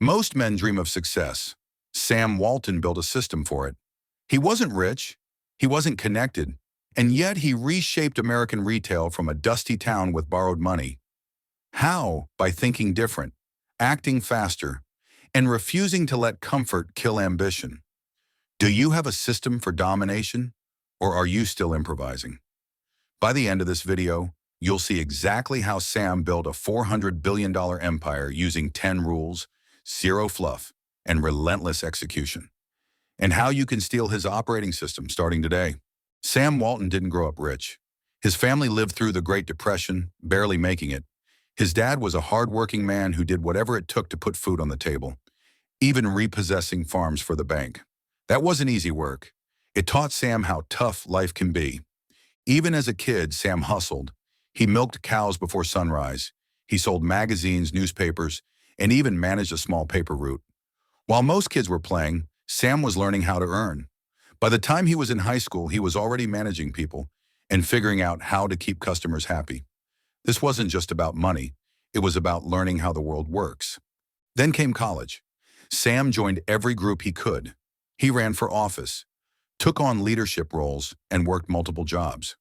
Most men dream of success. Sam Walton built a system for it. He wasn't rich, he wasn't connected, and yet he reshaped American retail from a dusty town with borrowed money. How? By thinking different, acting faster, and refusing to let comfort kill ambition. Do you have a system for domination, or are you still improvising? By the end of this video, you'll see exactly how Sam built a $400 billion empire using 10 rules, zero fluff, and relentless execution, and how you can steal his operating system starting today. Sam Walton didn't grow up rich. His family lived through the Great Depression, barely making it. His dad was a hard-working man who did whatever it took to put food on the table, even repossessing farms for the bank. That wasn't easy work. It taught Sam how tough life can be. Even as a kid, Sam hustled. He milked cows before sunrise. He sold magazines, newspapers, and even managed a small paper route. While most kids were playing, Sam was learning how to earn. By the time he was in high school, he was already managing people and figuring out how to keep customers happy. This wasn't just about money. It was about learning how the world works. Then came college. Sam joined every group he could. He ran for office, took on leadership roles, and worked multiple jobs.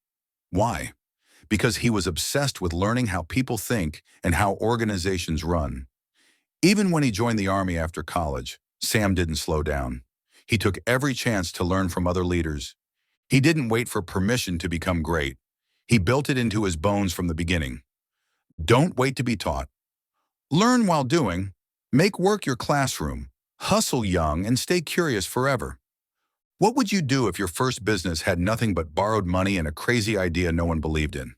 Why? Because he was obsessed with learning how people think and how organizations run. Even when he joined the Army after college, Sam didn't slow down. He took every chance to learn from other leaders. He didn't wait for permission to become great. He built it into his bones from the beginning. Don't wait to be taught. Learn while doing. Make work your classroom. Hustle young and stay curious forever. What would you do if your first business had nothing but borrowed money and a crazy idea no one believed in?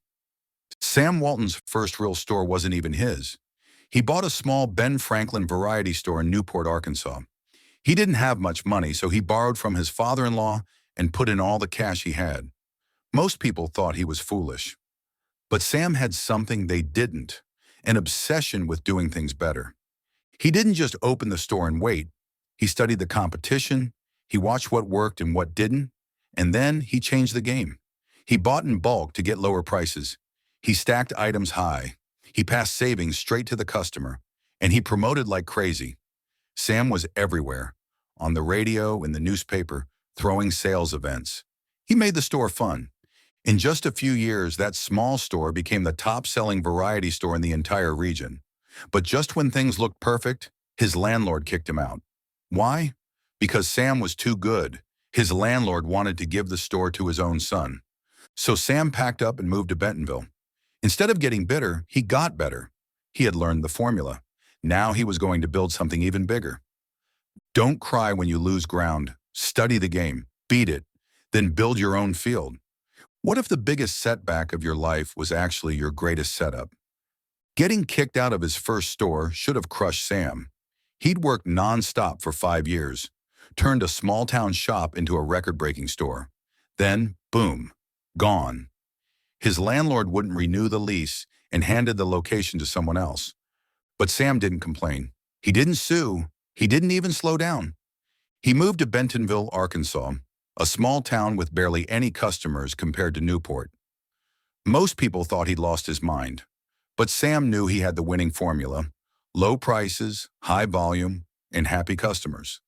Sam Walton's first real store wasn't even his. He bought a small Ben Franklin variety store in Newport, Arkansas. He didn't have much money, so he borrowed from his father-in-law and put in all the cash he had. Most people thought he was foolish. But Sam had something they didn't, an obsession with doing things better. He didn't just open the store and wait. He studied the competition, he watched what worked and what didn't, and then he changed the game. He bought in bulk to get lower prices. He stacked items high. He passed savings straight to the customer, and he promoted like crazy. Sam was everywhere, on the radio, in the newspaper, throwing sales events. He made the store fun. In just a few years, that small store became the top-selling variety store in the entire region. But just when things looked perfect, his landlord kicked him out. Why? Because Sam was too good. His landlord wanted to give the store to his own son. So Sam packed up and moved to Bentonville. Instead of getting bitter, he got better. He had learned the formula. Now he was going to build something even bigger. Don't cry when you lose ground. Study the game, beat it, then build your own field. What if the biggest setback of your life was actually your greatest setup? Getting kicked out of his first store should have crushed Sam. He'd worked non-stop for 5 years, turned a small-town shop into a record-breaking store. Then, boom, gone. His landlord wouldn't renew the lease and handed the location to someone else. But Sam didn't complain. He didn't sue. He didn't even slow down. He moved to Bentonville, Arkansas, a small town with barely any customers compared to Newport. Most people thought he'd lost his mind. But Sam knew he had the winning formula: low prices, high volume, and happy customers.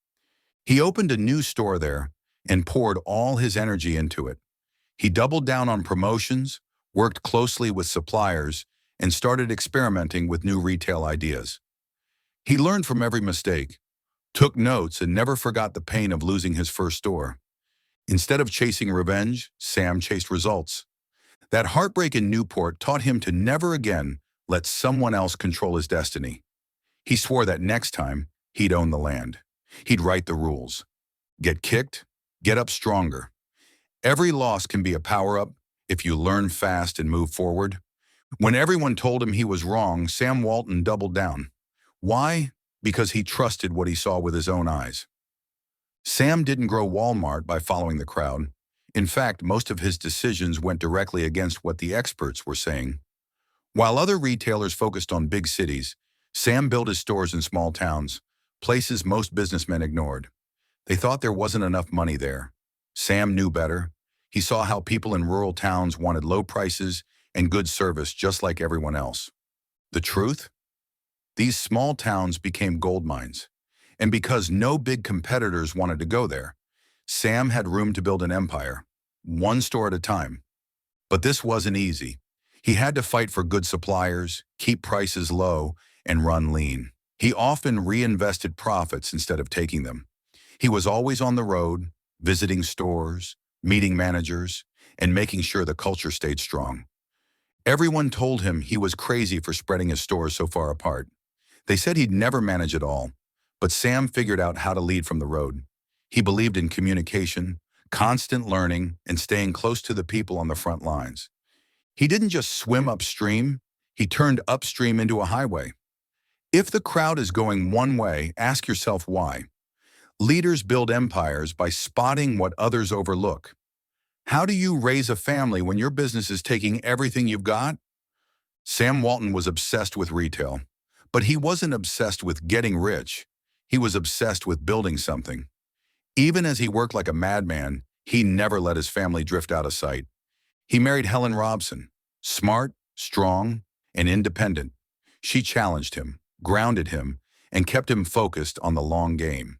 He opened a new store there and poured all his energy into it. He doubled down on promotions, worked closely with suppliers, and started experimenting with new retail ideas. He learned from every mistake, took notes, and never forgot the pain of losing his first store. Instead of chasing revenge, Sam chased results. That heartbreak in Newport taught him to never again let someone else control his destiny. He swore that next time, he'd own the land. He'd write the rules. Get kicked, get up stronger. Every loss can be a power-up if you learn fast and move forward. When everyone told him he was wrong, Sam Walton doubled down. Why? Because he trusted what he saw with his own eyes. Sam didn't grow Walmart by following the crowd. In fact, most of his decisions went directly against what the experts were saying. While other retailers focused on big cities, Sam built his stores in small towns, places most businessmen ignored. They thought there wasn't enough money there. Sam knew better. He saw how people in rural towns wanted low prices and good service just like everyone else. The truth? These small towns became gold mines. And because no big competitors wanted to go there, Sam had room to build an empire, one store at a time. But this wasn't easy. He had to fight for good suppliers, keep prices low, and run lean. He often reinvested profits instead of taking them. He was always on the road, visiting stores, meeting managers, and making sure the culture stayed strong. Everyone told him he was crazy for spreading his stores so far apart. They said he'd never manage it all, but Sam figured out how to lead from the road. He believed in communication, constant learning, and staying close to the people on the front lines. He didn't just swim upstream, he turned upstream into a highway. If the crowd is going one way, ask yourself why. Leaders build empires by spotting what others overlook. How do you raise a family when your business is taking everything you've got? Sam Walton was obsessed with retail, but he wasn't obsessed with getting rich. He was obsessed with building something. Even as he worked like a madman, he never let his family drift out of sight. He married Helen Robson, smart, strong, and independent. She challenged him, grounded him, and kept him focused on the long game.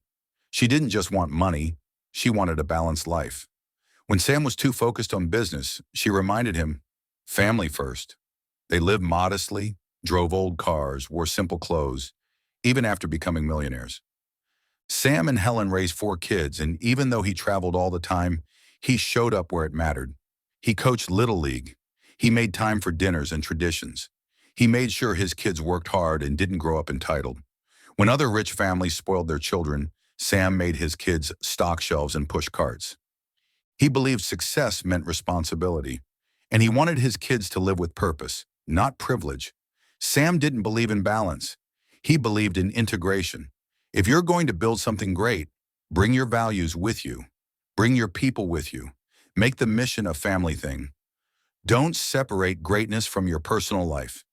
She didn't just want money, she wanted a balanced life. When Sam was too focused on business, she reminded him, family first. They lived modestly, drove old cars, wore simple clothes, even after becoming millionaires. Sam and Helen raised 4 kids, and even though he traveled all the time, he showed up where it mattered. He coached Little League. He made time for dinners and traditions. He made sure his kids worked hard and didn't grow up entitled. When other rich families spoiled their children, Sam made his kids stock shelves and push carts. He believed success meant responsibility, and he wanted his kids to live with purpose, not privilege. Sam didn't believe in balance. He believed in integration. If you're going to build something great, bring your values with you. Bring your people with you. Make the mission a family thing. Don't separate greatness from your personal life.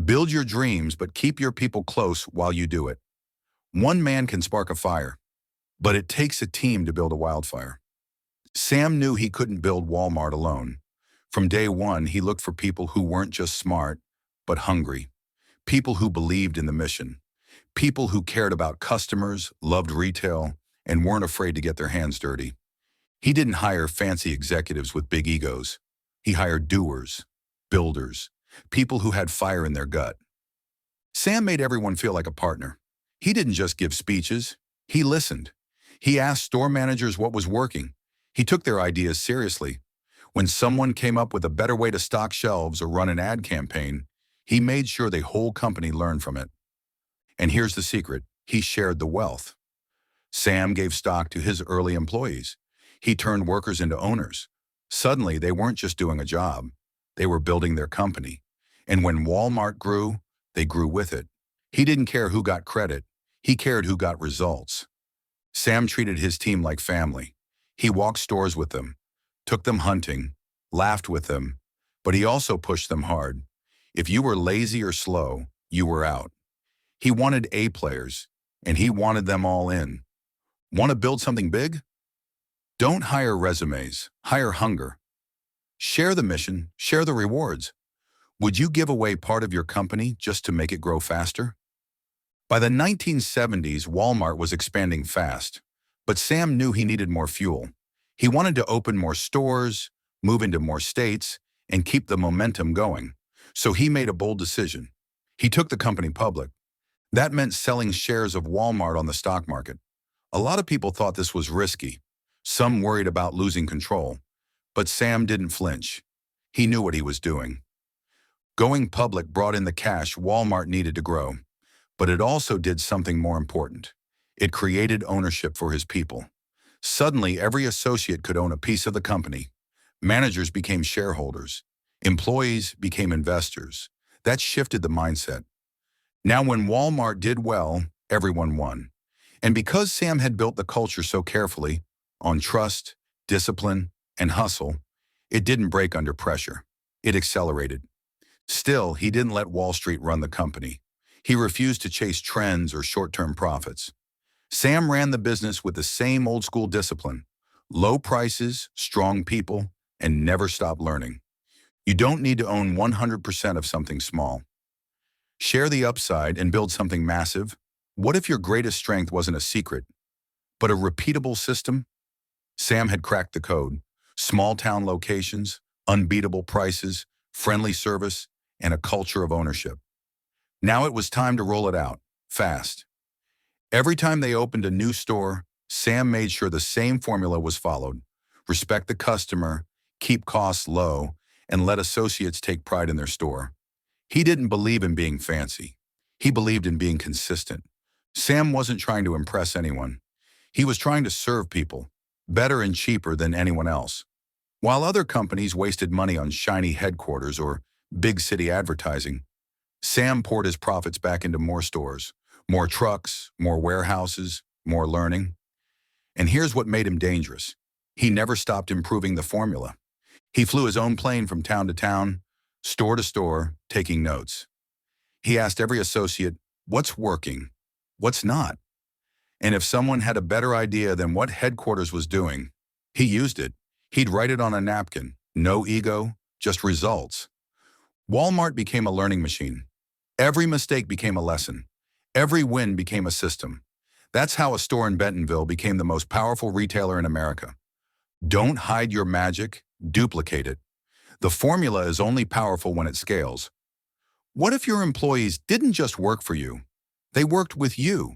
Build your dreams, but keep your people close while you do it. One man can spark a fire, but it takes a team to build a wildfire. Sam knew he couldn't build Walmart alone. From day one, he looked for people who weren't just smart, but hungry. People who believed in the mission. People who cared about customers, loved retail, and weren't afraid to get their hands dirty. He didn't hire fancy executives with big egos. He hired doers, builders, people who had fire in their gut. Sam made everyone feel like a partner. He didn't just give speeches, he listened. He asked store managers what was working. He took their ideas seriously. When someone came up with a better way to stock shelves or run an ad campaign, he made sure the whole company learned from it. And here's the secret, he shared the wealth. Sam gave stock to his early employees. He turned workers into owners. Suddenly, they weren't just doing a job, they were building their company. And when Walmart grew, they grew with it. He didn't care who got credit, he cared who got results. Sam treated his team like family. He walked stores with them, took them hunting, laughed with them, but he also pushed them hard. If you were lazy or slow, you were out. He wanted A players, and he wanted them all in. Want to build something big? Don't hire resumes, hire hunger. Share the mission, share the rewards. Would you give away part of your company just to make it grow faster? By the 1970s, Walmart was expanding fast, but Sam knew he needed more fuel. He wanted to open more stores, move into more states, and keep the momentum going. So he made a bold decision. He took the company public. That meant selling shares of Walmart on the stock market. A lot of people thought this was risky. Some worried about losing control. But Sam didn't flinch. He knew what he was doing. Going public brought in the cash Walmart needed to grow. But it also did something more important. It created ownership for his people. Suddenly, every associate could own a piece of the company. Managers became shareholders. Employees became investors. That shifted the mindset. Now, when Walmart did well, everyone won. And because Sam had built the culture so carefully, on trust, discipline, and hustle, it didn't break under pressure. It accelerated. Still, he didn't let Wall Street run the company. He refused to chase trends or short-term profits. Sam ran the business with the same old-school discipline: low prices, strong people, and never stop learning. You don't need to own 100% of something small. Share the upside and build something massive. What if your greatest strength wasn't a secret, but a repeatable system? Sam had cracked the code. Small town locations, unbeatable prices, friendly service, and a culture of ownership. Now it was time to roll it out, fast. Every time they opened a new store, Sam made sure the same formula was followed. Respect the customer, keep costs low, and let associates take pride in their store. He didn't believe in being fancy. He believed in being consistent. Sam wasn't trying to impress anyone. He was trying to serve people, better and cheaper than anyone else. While other companies wasted money on shiny headquarters or big city advertising, Sam poured his profits back into more stores, more trucks, more warehouses, more learning. And here's what made him dangerous. He never stopped improving the formula. He flew his own plane from town to town, store to store, taking notes. He asked every associate, what's working? What's not? And if someone had a better idea than what headquarters was doing, he used it. He'd write it on a napkin. No ego, just results. Walmart became a learning machine. Every mistake became a lesson. Every win became a system. That's how a store in Bentonville became the most powerful retailer in America. Don't hide your magic, duplicate it. The formula is only powerful when it scales. What if your employees didn't just work for you? They worked with you.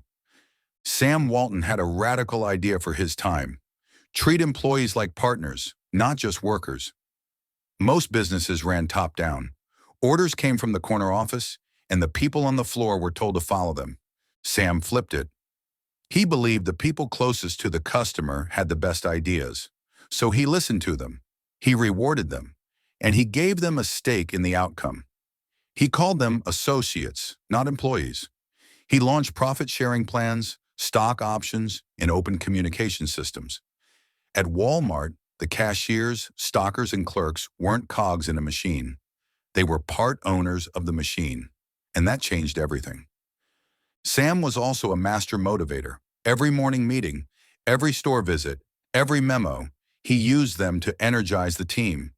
Sam Walton had a radical idea for his time. Treat employees like partners, not just workers. Most businesses ran top-down. Orders came from the corner office, and the people on the floor were told to follow them. Sam flipped it. He believed the people closest to the customer had the best ideas. So he listened to them. He rewarded them. And he gave them a stake in the outcome. He called them associates, not employees. He launched profit-sharing plans, stock options, and open communication systems. At Walmart, the cashiers, stockers, and clerks weren't cogs in a machine. They were part owners of the machine, and that changed everything. Sam was also a master motivator. Every morning meeting, every store visit, every memo, he used them to energize the team.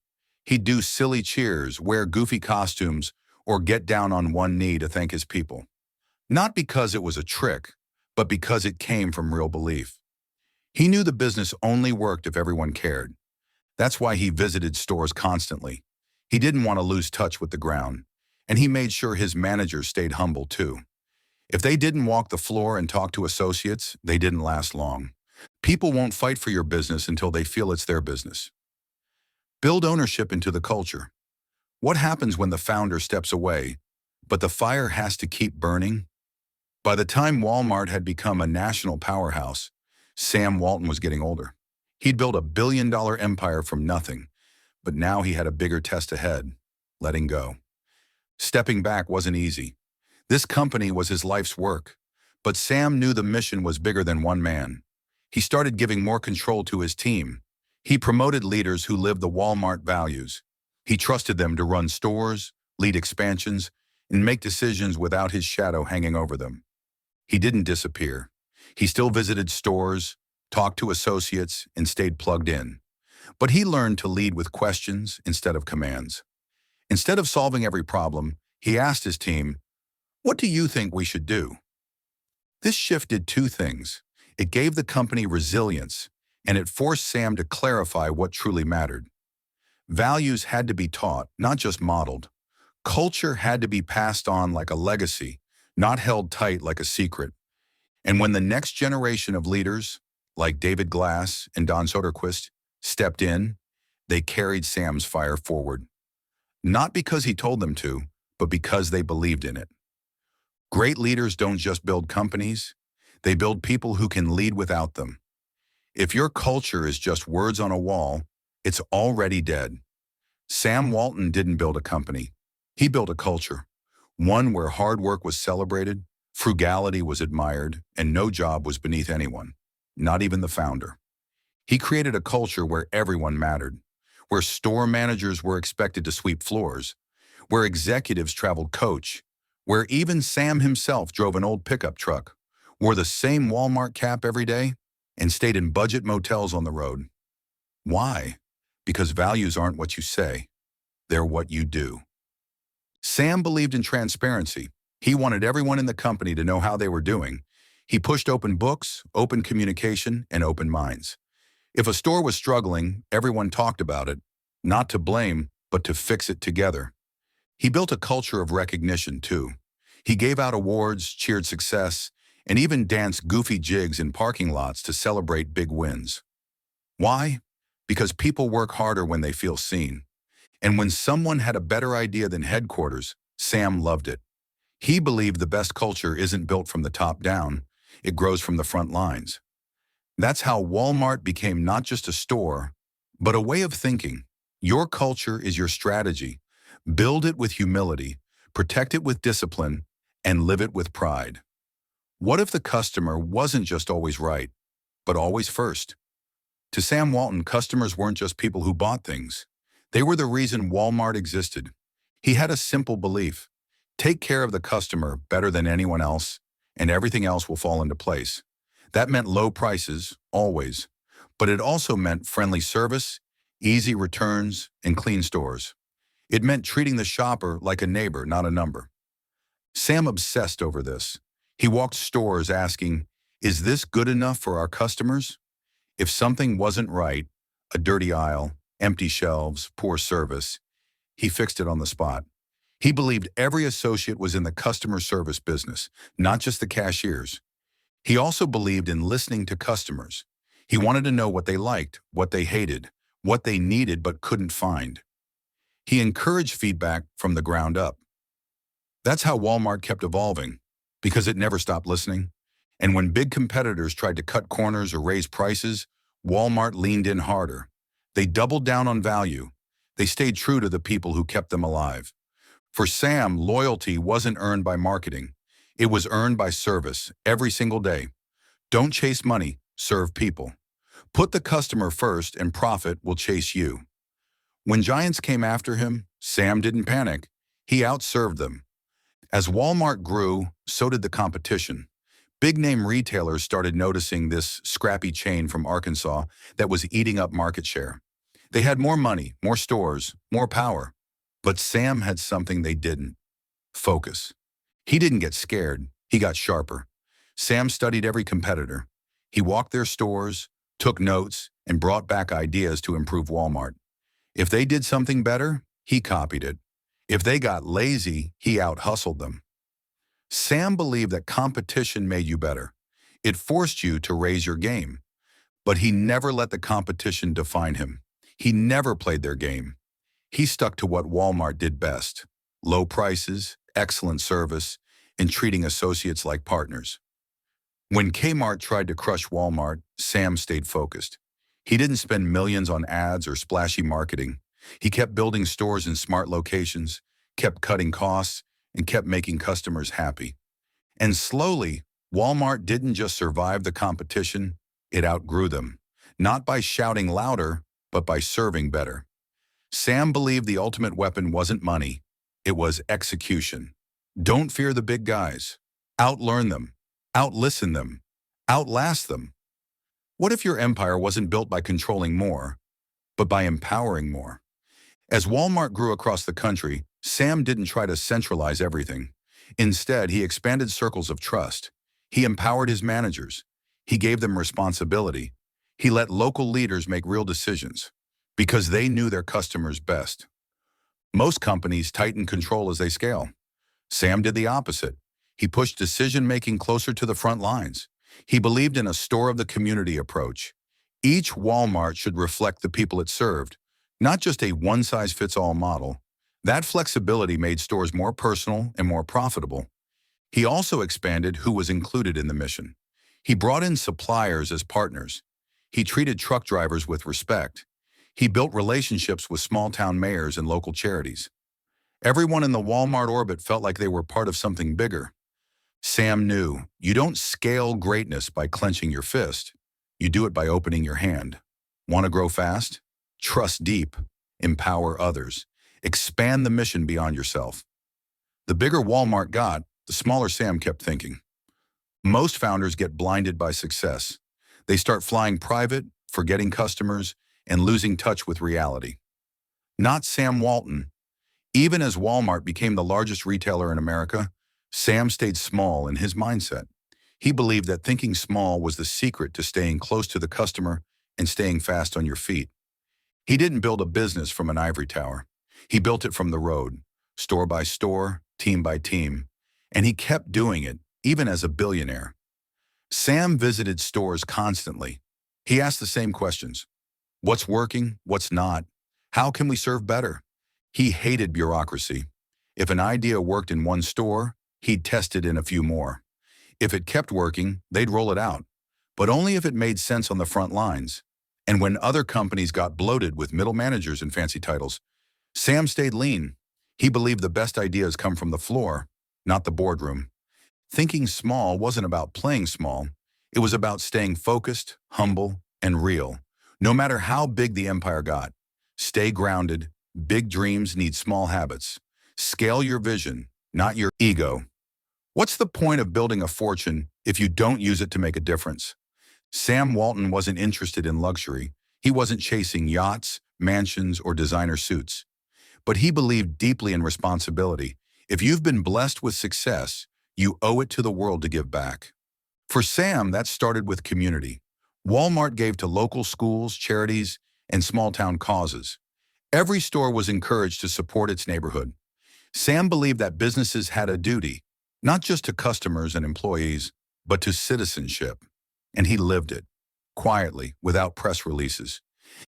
He'd do silly cheers, wear goofy costumes, or get down on one knee to thank his people. Not because it was a trick, but because it came from real belief. He knew the business only worked if everyone cared. That's why he visited stores constantly. He didn't want to lose touch with the ground, and he made sure his managers stayed humble too. If they didn't walk the floor and talk to associates, they didn't last long. People won't fight for your business until they feel it's their business. Build ownership into the culture. What happens when the founder steps away, but the fire has to keep burning? By the time Walmart had become a national powerhouse, Sam Walton was getting older. He'd built a billion-dollar empire from nothing, but now he had a bigger test ahead, letting go. Stepping back wasn't easy. This company was his life's work, but Sam knew the mission was bigger than one man. He started giving more control to his team. He promoted leaders who lived the Walmart values. He trusted them to run stores, lead expansions, and make decisions without his shadow hanging over them. He didn't disappear. He still visited stores, talked to associates, and stayed plugged in. But he learned to lead with questions instead of commands. Instead of solving every problem, he asked his team, "What do you think we should do?" This shift did two things. It gave the company resilience, and it forced Sam to clarify what truly mattered. Values had to be taught, not just modeled. Culture had to be passed on like a legacy, not held tight like a secret. And when the next generation of leaders, like David Glass and Don Soderquist, stepped in, they carried Sam's fire forward. Not because he told them to, but because they believed in it. Great leaders don't just build companies, they build people who can lead without them. If your culture is just words on a wall, it's already dead. Sam Walton didn't build a company. He built a culture, one where hard work was celebrated, frugality was admired, and no job was beneath anyone, not even the founder. He created a culture where everyone mattered, where store managers were expected to sweep floors, where executives traveled coach, where even Sam himself drove an old pickup truck, wore the same Walmart cap every day, and stayed in budget motels on the road. Why? Because values aren't what you say, they're what you do. Sam believed in transparency. He wanted everyone in the company to know how they were doing. He pushed open books, open communication, and open minds. If a store was struggling, everyone talked about it, not to blame, but to fix it together. He built a culture of recognition, too. He gave out awards, cheered success, and even danced goofy jigs in parking lots to celebrate big wins. Why? Because people work harder when they feel seen. And when someone had a better idea than headquarters, Sam loved it. He believed the best culture isn't built from the top down, it grows from the front lines. That's how Walmart became not just a store, but a way of thinking. Your culture is your strategy. Build it with humility, protect it with discipline, and live it with pride. What if the customer wasn't just always right, but always first? To Sam Walton, customers weren't just people who bought things. They were the reason Walmart existed. He had a simple belief: take care of the customer better than anyone else, and everything else will fall into place. That meant low prices, always, but it also meant friendly service, easy returns, and clean stores. It meant treating the shopper like a neighbor, not a number. Sam obsessed over this. He walked stores asking, is this good enough for our customers? If something wasn't right, a dirty aisle, empty shelves, poor service, he fixed it on the spot. He believed every associate was in the customer service business, not just the cashiers. He also believed in listening to customers. He wanted to know what they liked, what they hated, what they needed but couldn't find. He encouraged feedback from the ground up. That's how Walmart kept evolving, because it never stopped listening. And when big competitors tried to cut corners or raise prices, Walmart leaned in harder. They doubled down on value. They stayed true to the people who kept them alive. For Sam, loyalty wasn't earned by marketing. It was earned by service, every single day. Don't chase money, serve people. Put the customer first and profit will chase you. When giants came after him, Sam didn't panic. He outserved them. As Walmart grew, so did the competition. Big-name retailers started noticing this scrappy chain from Arkansas that was eating up market share. They had more money, more stores, more power. But Sam had something they didn't: focus. He didn't get scared, he got sharper. Sam studied every competitor. He walked their stores, took notes, and brought back ideas to improve Walmart. If they did something better, he copied it. If they got lazy, he out-hustled them. Sam believed that competition made you better. It forced you to raise your game. But he never let the competition define him. He never played their game. He stuck to what Walmart did best: low prices, excellent service, and treating associates like partners. When Kmart tried to crush Walmart, Sam stayed focused. He didn't spend millions on ads or splashy marketing. He kept building stores in smart locations, kept cutting costs, and kept making customers happy. And slowly, Walmart didn't just survive the competition, it outgrew them. Not by shouting louder, but by serving better. Sam believed the ultimate weapon wasn't money, it was execution. Don't fear the big guys. Outlearn them, outlisten them, outlast them. What if your empire wasn't built by controlling more, but by empowering more? As Walmart grew across the country, Sam didn't try to centralize everything. Instead, he expanded circles of trust. He empowered his managers. He gave them responsibility. He let local leaders make real decisions because they knew their customers best. Most companies tighten control as they scale. Sam did the opposite. He pushed decision-making closer to the front lines. He believed in a store of the community approach. Each Walmart should reflect the people it served, not just a one-size-fits-all model. That flexibility made stores more personal and more profitable. He also expanded who was included in the mission. He brought in suppliers as partners. He treated truck drivers with respect. He built relationships with small-town mayors and local charities. Everyone in the Walmart orbit felt like they were part of something bigger. Sam knew you don't scale greatness by clenching your fist. You do it by opening your hand. Want to grow fast? Trust deep. Empower others. Expand the mission beyond yourself. The bigger Walmart got, the smaller Sam kept thinking. Most founders get blinded by success. They start flying private, forgetting customers, and losing touch with reality. Not Sam Walton. Even as Walmart became the largest retailer in America, Sam stayed small in his mindset. He believed that thinking small was the secret to staying close to the customer and staying fast on your feet. He didn't build a business from an ivory tower. He built it from the road, store by store, team by team, and he kept doing it, even as a billionaire. Sam visited stores constantly. He asked the same questions. What's working? What's not? How can we serve better? He hated bureaucracy. If an idea worked in one store, he'd test it in a few more. If it kept working, they'd roll it out, but only if it made sense on the front lines. And when other companies got bloated with middle managers and fancy titles, Sam stayed lean. He believed the best ideas come from the floor, not the boardroom. Thinking small wasn't about playing small. It was about staying focused, humble, and real. No matter how big the empire got, stay grounded. Big dreams need small habits. Scale your vision, not your ego. What's the point of building a fortune if you don't use it to make a difference? Sam Walton wasn't interested in luxury. He wasn't chasing yachts, mansions, or designer suits. But he believed deeply in responsibility. If you've been blessed with success, you owe it to the world to give back. For Sam, that started with community. Walmart gave to local schools, charities, and small-town causes. Every store was encouraged to support its neighborhood. Sam believed that businesses had a duty, not just to customers and employees, but to citizenship. And he lived it, quietly, without press releases.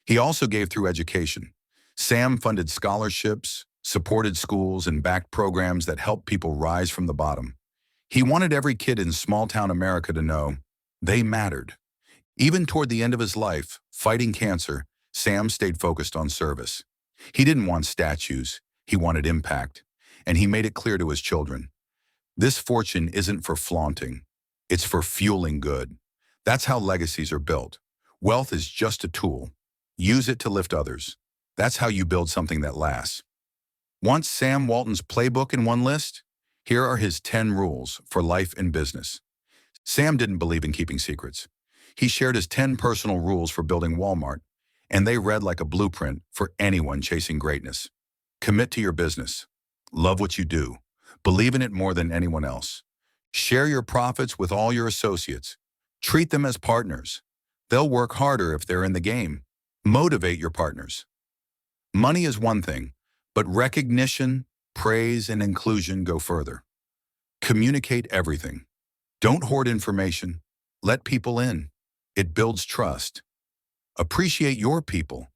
He also gave through education. Sam funded scholarships, supported schools, and backed programs that helped people rise from the bottom. He wanted every kid in small-town America to know they mattered. Even toward the end of his life, fighting cancer, Sam stayed focused on service. He didn't want statues, he wanted impact, and he made it clear to his children. This fortune isn't for flaunting, it's for fueling good. That's how legacies are built. Wealth is just a tool. Use it to lift others. That's how you build something that lasts. Want Sam Walton's playbook in one list? Here are his 10 rules for life and business. Sam didn't believe in keeping secrets. He shared his 10 personal rules for building Walmart, and they read like a blueprint for anyone chasing greatness. Commit to your business. Love what you do. Believe in it more than anyone else. Share your profits with all your associates. Treat them as partners. They'll work harder if they're in the game. Motivate your partners. Money is one thing, but recognition, praise, and inclusion go further. Communicate everything. Don't hoard information. Let people in. It builds trust. Appreciate your people.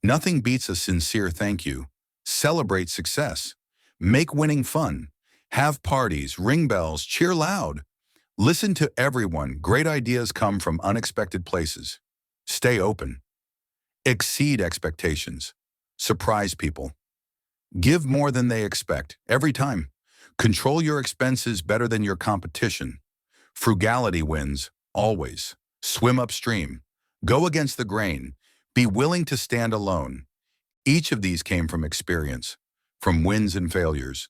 Nothing beats a sincere thank you. Celebrate success. Make winning fun. Have parties, ring bells, cheer loud. Listen to everyone. Great ideas come from unexpected places. Stay open. Exceed expectations. Surprise people. Give more than they expect, every time. Control your expenses better than your competition. Frugality wins, always. Swim upstream. Go against the grain. Be willing to stand alone. Each of these came from experience, from wins and failures,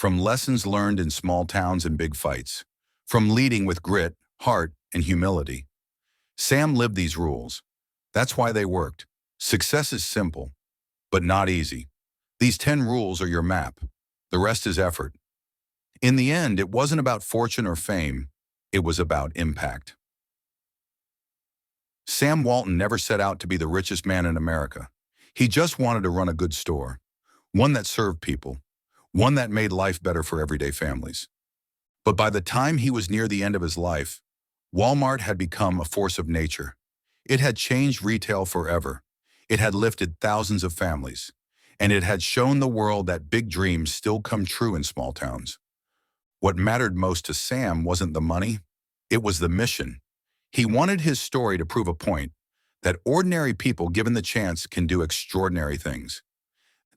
from lessons learned in small towns and big fights, from leading with grit, heart, and humility. Sam lived these rules. That's why they worked. Success is simple, but not easy. These 10 rules are your map. The rest is effort. In the end, it wasn't about fortune or fame. It was about impact. Sam Walton never set out to be the richest man in America. He just wanted to run a good store, one that served people, one that made life better for everyday families. But by the time he was near the end of his life, Walmart had become a force of nature. It had changed retail forever. It had lifted thousands of families, and it had shown the world that big dreams still come true in small towns. What mattered most to Sam wasn't the money, it was the mission. He wanted his story to prove a point, that ordinary people given the chance can do extraordinary things.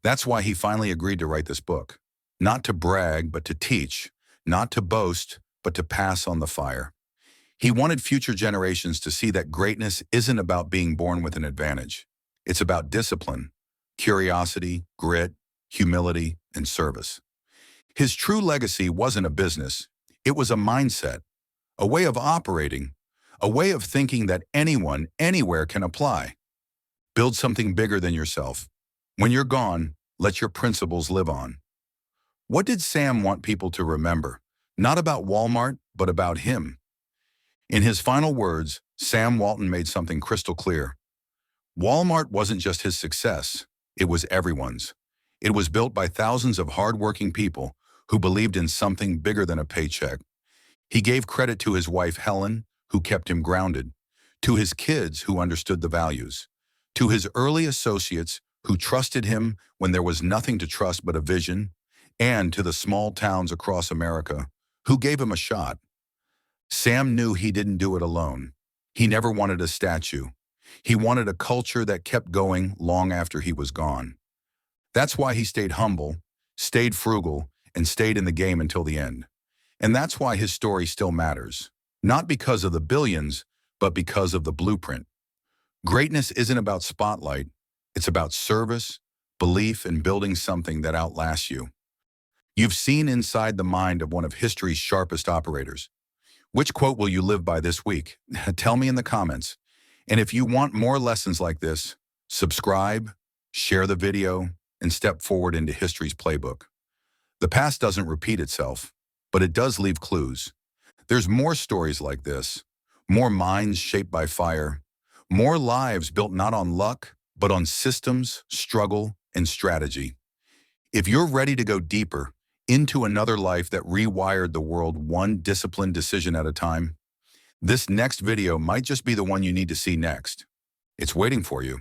That's why he finally agreed to write this book. Not to brag, but to teach. Not to boast, but to pass on the fire. He wanted future generations to see that greatness isn't about being born with an advantage. It's about discipline, curiosity, grit, humility, and service. His true legacy wasn't a business. It was a mindset, a way of operating, a way of thinking that anyone, anywhere can apply. Build something bigger than yourself. When you're gone, let your principles live on. What did Sam want people to remember? Not about Walmart, but about him. In his final words, Sam Walton made something crystal clear. Walmart wasn't just his success, it was everyone's. It was built by thousands of hardworking people who believed in something bigger than a paycheck. He gave credit to his wife Helen, who kept him grounded, to his kids who understood the values, to his early associates who trusted him when there was nothing to trust but a vision, and to the small towns across America who gave him a shot. Sam knew he didn't do it alone. He never wanted a statue. He wanted a culture that kept going long after he was gone. That's why he stayed humble, stayed frugal, and stayed in the game until the end. And that's why his story still matters. Not because of the billions, but because of the blueprint. Greatness isn't about spotlight. It's about service, belief, and building something that outlasts you. You've seen inside the mind of one of history's sharpest operators. Which quote will you live by this week? Tell me in the comments. And if you want more lessons like this, subscribe, share the video, and step forward into history's playbook. The past doesn't repeat itself, but it does leave clues. There's more stories like this, more minds shaped by fire, more lives built not on luck, but on systems, struggle, and strategy. If you're ready to go deeper into another life that rewired the world one disciplined decision at a time, this next video might just be the one you need to see next. It's waiting for you.